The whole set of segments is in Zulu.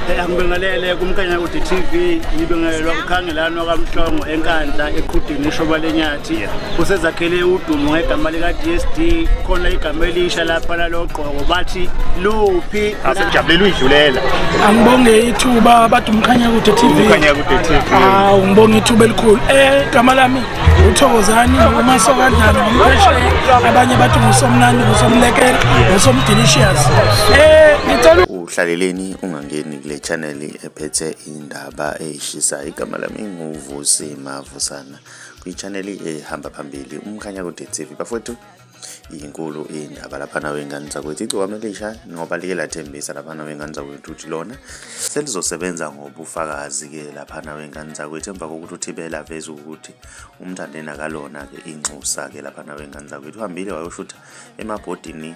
Angibingelele kumkanya ukuthi TV ngibingelelwa ukukhangelana kwaMhlongo enkandla eqhudini ishoba lenyathi usezakhele udumo ngegama lika DSD khona igama elisha lapha laloqoko bathi luphi asijabulele uyidlulela angibonge ithuba abantu umkhanya kude TV ngibonge ithuba elikhulu igama lami uThokozani uMasokandlana ngumphesheya abanye bathi ngusomnandi ngusomlekela ngusomdelicious ngicela uhlaleleni ungangeni kule channel ephethe indaba eyishisa igama lami nguVusi Mavusana kwi-channel ehamba phambili umkhanya kude TV bafowethu inkulu indaba lapha nawe ngani zakwethu icwamelisha ngoba like lathembisa lapha nawe ngani zakwethu uthi lona selizosebenza ngobufakazi ke lapha nawe ngani zakwethu emva kokuthi uthibela veze ukuthi umthandena kalona ke inxusa ke lapha nawe ngani zakwethu uhambile wayoshutha emabhodini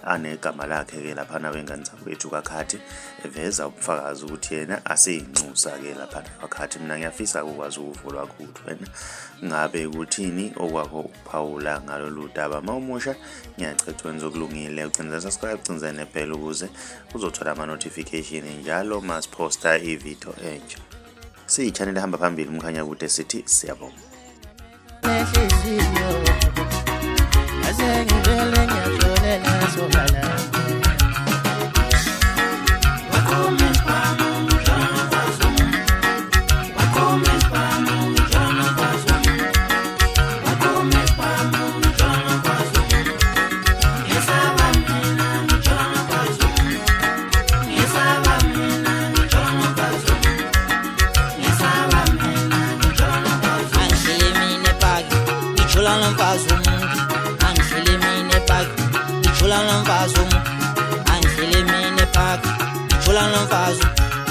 anegama lakhe ke lapha nawe ngani zakwethu kakhathi eveza ubufakazi ukuthi yena aseyinxusa ke lapha kakhathi mina ngiyafisa ukwazi ukuvulwa kuthi wena ngabe ukuthini okwakho uPaula ngalolu daba mawumusha ngiyacetha wenza okulungile ucinza subscribe cinza nephela ukuze uzothola ama notification njalo mas posta ivideo entsha siyi-channel ehamba phambili umkhanya kude sithi siyabonga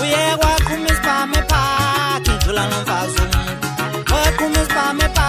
Uye kwakhuma isipame phakhe, jula nomfazi umuntu. Kwakhuma isipame phakhe.